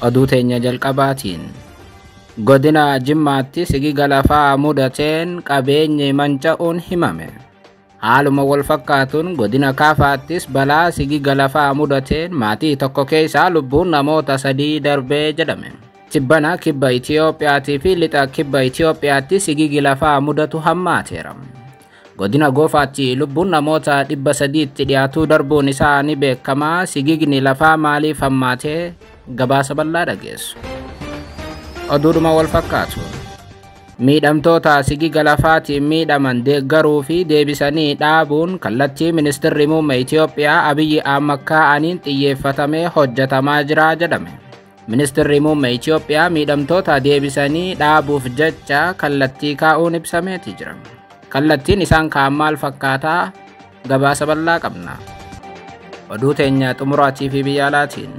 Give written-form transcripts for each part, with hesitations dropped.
Oduu teenya jalqabaatiin godina Jimmaatti sigiga lafaa mudateen qabeenyi manca'uun himame. Haaluma wal fakkaatuun godina Kaafaattis balaa sigiga lafaa mudateen maatii tokko keessaa lubbuun namoota 3 darbee jedhame. Tibbana kibba Itiyoophiyaatii fi lixa kibba Itiyoophiyaatti sigigi lafaa mudatu hammaateera. Godina Goofaatti lubbuun namoota 300tti dhiyaatuu darbuun isaa ni beekama. Sigigni lafaa maaliif hammaatee gabaasa bal'aa dhageessu. Oduudhuma wal fakkaatu miidhamtoota sigiga lafaatiin miidhaman deeggaruu fi deebisanii dhaabuun kallattii ministeerri muummee Itiyoophiyaa Abiyyi Ahmad kaa'aniin xiyyeeffatamee hojjetamaa jira jedhame. Ministeerri muummee Itiyoophiyaa miidhamtoota deebisanii dhaabuuf jecha kallattii kaa'uun ibsameeti jira. Kallattiin isaan kaa'an maal fakkaataa? Gabaasa bal'aa qabna. Oduu teenya xumuraatii fi biyya alaatiin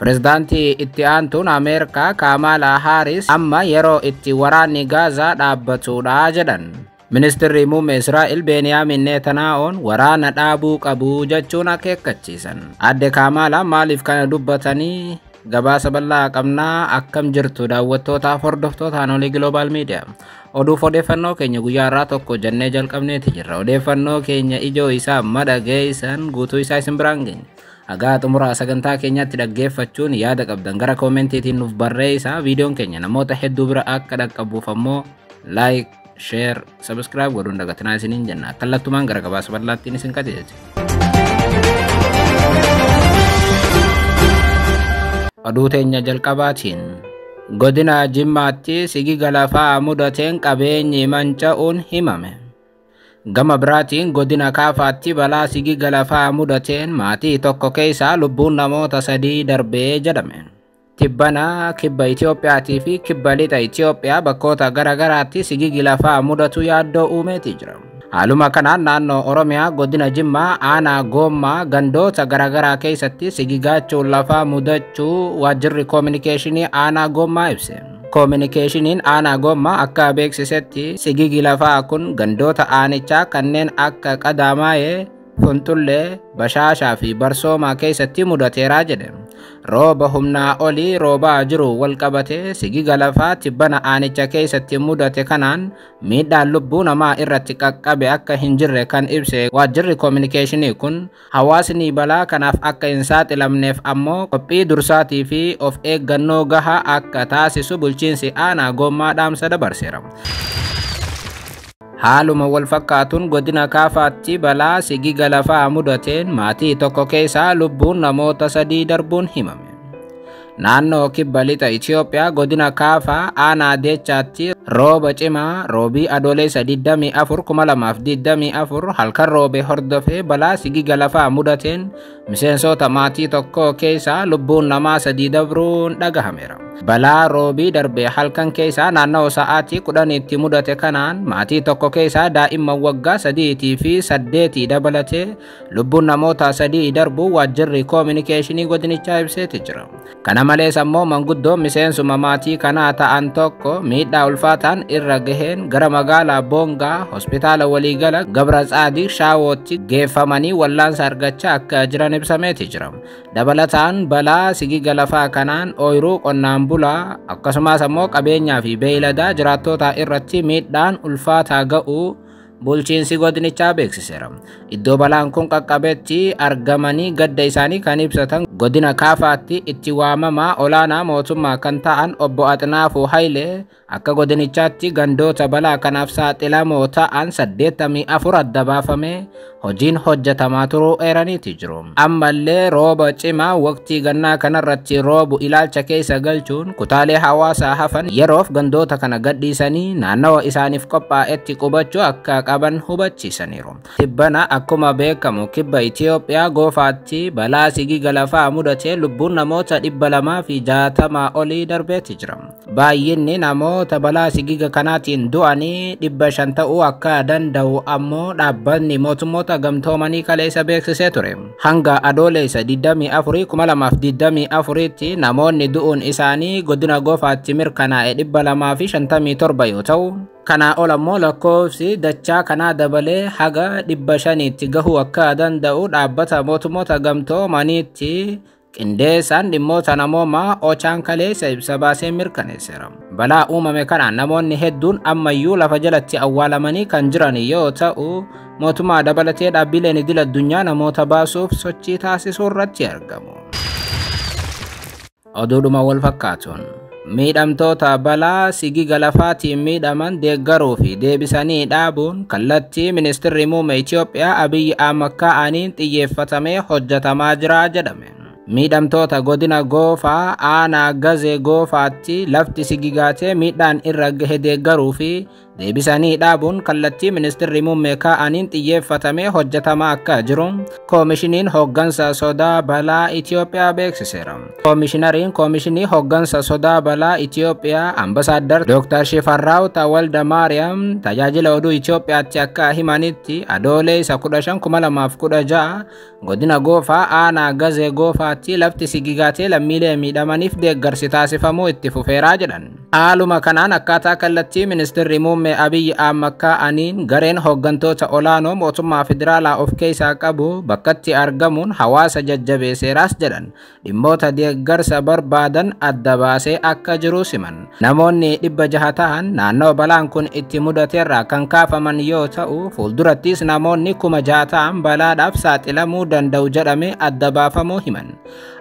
Pireezidaantii itti aantuun Ameerikaa Kamala Harris amma yeroo itti waraanni Gaazaa dhaabbatudha jedhan. Ministeerri muummee Israa'el Beniyaamin Netanyaa'uun waraana dhaabuu qabu jechuun akeekkachiisan. Adde Kamala maaliif kana dubbatanii? Gabaasa bal'aa qabnaa. Akkam jirtu daawwattootaaf hordoftoota Anoolii Global Media. Oduuf odeeffannoo keenya guyyaa irraa tokko jennee jalqabneeti jirra. Odeeffannoo keenya ijoo isaa madhageessan guutuu isaa isin biraan geenya. Hagaa xumuraa sagantaa keenyatti dhaggeeffachuun yaada qabdan gara koomentiitiin nuuf barreessaa. Viidiyoon keenya namoota hedduu bira akka dhaqqabuuf ammoo like, share, subscribe godhuun dagatinaa isiniin jenna. Kallattumaan gara gabaasa bal'aattiin isin qajeelcha. Oduu teenya jalqabaatiin godina Jimmaatti sigiga lafaa mudateen qabeenyi manca'uun himame. Gama biraatiin godina Kaafaatti balaa sigiga lafaa mudateen maatii tokko keessaa lubbuun namoota 3 darbee jedhame. Tibbana kibba Itiyoophiyaatii fi kibba lixa Itiyoophiyaa bakkoota garagaraatti sigigi lafaa mudatu yaaddoo uumeeti jira. Haaluma kanaan naannoo Oromiyaa godina Jimmaa aanaa Goommaa gandoota garagaraa keessatti sigigaachuun lafaa mudachuu waajjirri koominikeeshinii aanaa Goommaa ibse. Koominikeeshiniin aanaa Goommaa akka beeksisetti sigigi lafaa kun gandoota aanichaa kanneen akka Qadaamaayee, Funtullee, Bashaashaa fi Barsoomaa keessatti mudateeraa jedhe. Rooba humnaa olii roobaa jiru wal qabatee sigiga lafaa tibbana aanicha keessatti mudate kanaan miidhaan lubbuu namaa irratti qaqqabe akka hin jirre kan ibse waajjirri koominikeeshinii kun hawaasni balaa kanaaf akka hin saaxilamneef ammoo qophii dursaatii fi of eeggannoo gahaa akka taasisu bulchiinsi aanaa Goommaa dhaamsa dabarseera. Haaluma wal fakkaatuun godina Kaafaatti balaa sigiga lafaa mudateen maatii tokko keessaa lubbuun namoota 3 darbuun himame. Naannoo kibba lixa Itiyoophiyaa godina Kaafaa aanaa Deechaatti rooba cimaa roobii adoolessa 24 halkan roobee hordofee balaa sigiga lafaa mudateen miseensota maatii tokko keessaa lubbuun namaa 3 dabruun dhagahameera. Balaa roobii darbee halkan keessaa naannoo sa'aatii 10tti mudate kanaan maatii tokko keessaa daa'imman waggaa 3 fi 8 dabalatee lubbuun namoota 3 darbuu waajjirri koominikeeshinii godinichaa ibseeti jira. Kana malees ammoo manguddoon miseensuma maatii kanaa ta'an tokko miidhaa ulfaataan irra gaheen gara magaalaa Boongaa hospitaala waliigala Gabra Tsaadiq Shaawootti geeffamanii wallaansa argachaa akka jiran ibsameeti jira. Dabalataan balaa sigiga lafaa kanaan ooyiruu qonnaan bulaa akkasumas ammoo qabeenyaa fi beeyladaa jiraattota irratti miidhaan ulfaataa ga'uu bulchiinsi godinichaa beeksiseera. Iddoo balaan kun qaqqabetti argamanii gadda isaanii kan ibsatan godina Kaafaatti itti waamamaa olaanaa mootummaa kan ta'an obbo Axinaafuu Hayilee akka godinichaatti gandoota balaa kanaaf saaxilamoo ta'an 84 adda baafamee hojiin hojjetamaa turuu eeraniiti jiru. Ammallee rooba cimaa waqtii gannaa kanarratti roobu ilaalcha keessa galchuun kutaalee hawaasaa hafan yeroof gandoota kana gadhiisanii naannawa isaaniif qophaa'etti qubachuu akka qaban hubachiisaniiru. Tibbana akkuma beekamu kibba Itiyoophiyaa Goofaatti balaa sigiga lafaa mudatee lubbuun namoota 260 olii darbeeti jira. Baay'inni namoota balaa sigiga kanaatiin du'anii 500 ta'uu akka danda'u ammoo dhaabbanni mootummoota gamtoomanii kaleessa beeksisee ture. Hanga adoolessa 24 2024tti namoonni du'uun isaanii godina Goofaatti mirkanaa'e 257 yoo ta'u kana olammoo lakkoofsi dachaa kanaa dabalee haga 500tti gahuu akka danda'u dhaabbata mootummoota gamtoomaniitti qindeessaan dhimmoota namoomaa Ochaan kaleessa ibsa baasee mirkaneesseera. Balaa uumame kanaan namoonni hedduun ammayyuu lafa jalatti awwaalamanii kan jiran yoo ta'u, mootummaa dabalatee dhaabbileen idil addunyaa namoota baasuuf sochii taasisuu irratti argamu. Oduudhuma wal fakkaatuun miidhamtoota balaa sigiga lafaatiin miidhaman deeggaruu fi deebisanii dhaabuun kallattii ministeerri muummee Itoophiyaa Abiyyi Ahmad kaa'aniin xiyyeeffatamee hojjetamaa jira jedhame. Miidhamtoota godina Goofaa aanaa Gazee Goofaatti lafti sigigaatee miidhaan irra gahe deeggaruu fi deebisanii dhaabuun kallattii ministeerri muummee kaa'aniin xiyyeeffatamee hojjetamaa akka jiru koomishiniin hooggansa sodaa balaa Itoophiyaa beeksiseera. Koomishinariin koomishinii hooggansa sodaa balaa Itoophiyaa Ambasaaddar Dr. Shifarraaw Tawalda Maariyaam tajaajila oduu Itoophiyaatti akka himanitti adoolessa 15/2016 godina Goofaa aanaa Gazee Goofaatti lafti sigigaatee lammiilee miidhamaniif deeggarsi taasifamuu itti fufeeraa jedhan. Haaluma kanaan akkaataa kallattii ministeerri muummee Abiyyi Ahmad kaa'aniin gareen hooggantoota olaanoo mootummaa federaalaa of keessaa qabu bakkatti argamuun hawaasa jajjabeesseeraas jedhan. Dhimmoota deeggarsa barbaadan adda baasee akka jiru siman. Namoonni 600 ta'an naannoo balaan kun itti mudateerraa kan kaafaman yoo ta'u, fuuldurattis namoonni 6,000 ta'an balaadhaaf saaxilamuu danda'u jedhamee adda baafamuu himan.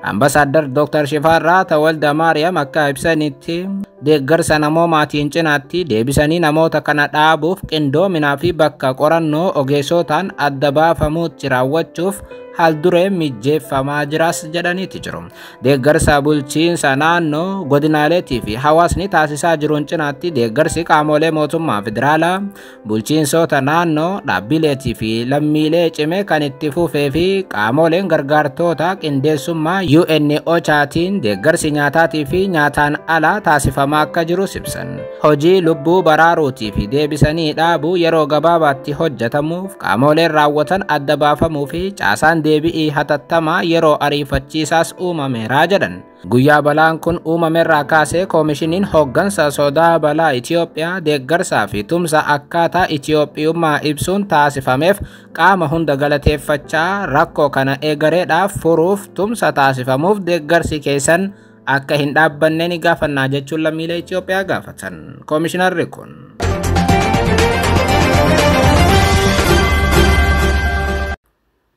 Ambasaaddar Dr. Shifarraa Tawalda Maariyaam akka ibsanitti deeggarsa namoomaatiin cinaatti deebisanii namoota kana dhaabuuf qindoominaa fi bakka qorannoo ogeessotaan adda baafamuutti raawwachuuf haaldureen mijeeffamaa jiras jedhaniiti jiru. Deeggarsa bulchiinsa naannoo godinaaleetii fi hawaasni taasisaa jiruun cinaatti deeggarsi qaamolee mootummaa federaalaa, bulchiinsota naannoo, dhaabbileetii fi lammiilee cimee kan itti fufee fi qaamoleen gargaartota qindeessummaa UN Ochaatiin deeggarsi nyaataatii fi nyaataan alaa taasifamaa akka jiru ibsan. Hojii lubbuu baraaruutii fi deebisanii dhaabuu yeroo gabaabaatti hojjetamuuf qaamoleen raawwatan adda baafamuu fi caasaan deebi'ii hatattamaa yeroo ariifachiisaas uumameera jedhan. Guyyaa balaan kun uumamerraa kaasee koomishiniin hooggansa sodaa balaa Itoophiyaa deeggarsaa fi tumsa akkaataa Itoophiyummaa ibsuun taasifameef qaama hunda galateeffachaa rakkoo kana eegareedhaaf furuuf tumsa taasifamuuf deeggarsi keessan akka hin dhaabbanne ni gaafannaa jechuun lammiilee Itoophiyaa gaafatan. Koomishinarri kun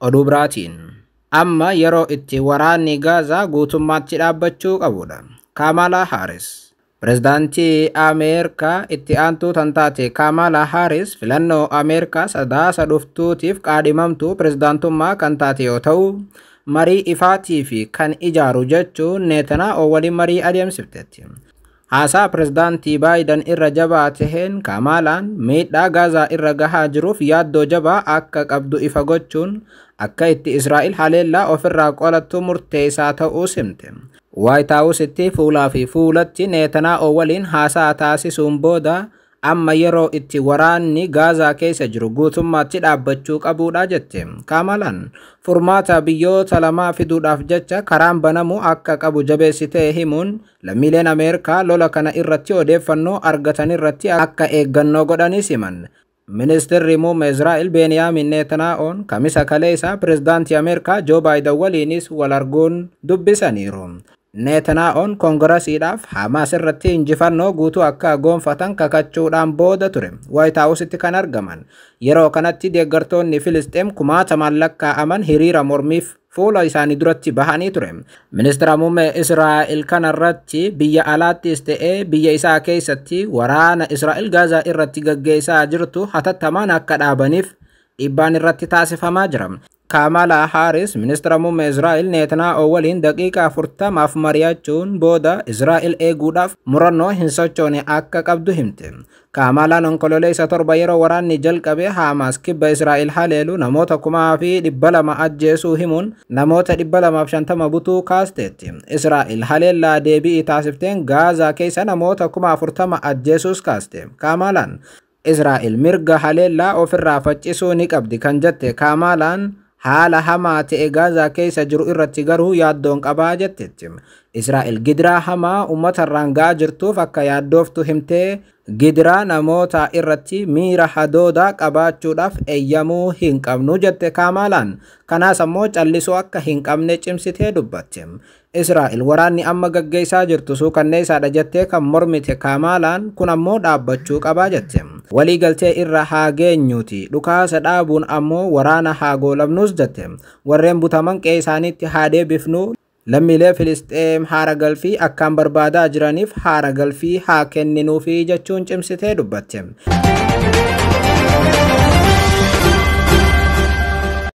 oduu biraatiin amma yeroo itti waraanni Gaazaa guutummaatti dhaabbachuu qabudha. Kamala Harris Pireezidaantii Ameerikaa itti aantuu tan taate Kamala Harris filannoo Ameerikaa sadaasa dhuftuutiif qaadhimamtuu pireezidaantummaa kan taate yoo ta'u, marii ifaatii fi kan ijaaru jechuun Netanyaahuu waliin marii adeemsifteetti. Haasaa pireezidaantii Baayiden irra jabaa taheen Kamalaan miidhaa Gaazaa irra gahaa jiruuf yaaddoo jabaa akka qabdu ifa gochuun akka itti Israa'el haleellaa ofirraa qolattu murteessaa ta'uu himte. White Houseitti fuulaa fi fuulatti Netanyaahuu waliin haasaa taasisuun booda amma yeroo itti waraanni Gaazaa keessa jiru guutummaatti dhaabbachuu qabudha jette. Kamalaan furmaata biyyoota lamaa fiduudhaaf jecha karaan banamuu akka qabu jabeessitee himuun lammiileen Ameerikaa lola kana irratti odeeffannoo argatan irratti akka eeggannoo godhanis himan. Ministeerri muummee Israa'el Beniyaamin Netanyaa'uun kamisa kaleessa pireezidaantii Ameerikaa Joo Baayiden waliinis wal arguun dubbisaniiru. Netanyaa'uun koongiresiidhaaf Hamaas irratti injifannoo guutuu akka gonfatan kakachuudhaan booda ture. White Houseitti kan argaman. Yeroo kanatti deeggartoonni Filisxeem 1000 lakkaa'aman hiriira mormiif fuula isaanii duratti bahanii ture. Ministeera muummee Israa'el kanarratti biyya alaattis ta'ee biyya isaa keessatti waraana Israa'el Gaazaa irratti gaggeessaa jirtu hatattamaan akka dhaabaniif dhiibbaan irratti taasifamaa jira. Kamala Harris ministeera muummee Israa'el Netanyaa'uu waliin daqiiqaa 40 mari'achuun booda Israa'el eeguudhaaf murannoo hin sochoone akka qabdu himte. Kamalaan onkololeessa 7 yeroo waraanni jalqabe Hamaas kibba Israa'el haleelu namoota 200,200 ajjeesuu himuun namoota 250 butuu kaasteetti. Israa'el haleellaa deebi'ii taasifteen Gaazaa keessa namoota 40,000 ajjeesuus kaaste. Kamalaan Israa'el mirga haleellaa ofirraa faccisuu ni qabdi kan jette Kamalaan haala hamaa ta'e Gaazaa keessa jiru irratti garuu yaaddoon qabaa jetteetti. Israa'el gidiraa hamaa uummata irraan ga'aa jirtuuf akka yaaddooftu himtee gidiraa namoota irratti miira hadoodaa qabaachuudhaaf eeyyamuu hin qabnu jette Kaamaalaan. Kanaas ammoo callisuu akka hin qabne cimsitee dubbatte. Israa'el waraanni amma gaggeessaa jirtu suukanneessaadha jettee kan mormite Kaamaalaan kun ammoo dhaabbachuu qabaa jette. Waliigaltee irra haa geenyuuti dhukaasa dhaabuun ammoo waraana haa goolabnus jette. Warreen butaman qe'ee isaaniitti haa deebifnu. Lammiilee Filisxeem haara galfii akkaan barbaadaa jiraniif haara galfii haa kenninuufi jechuun cimsitee dubbatte.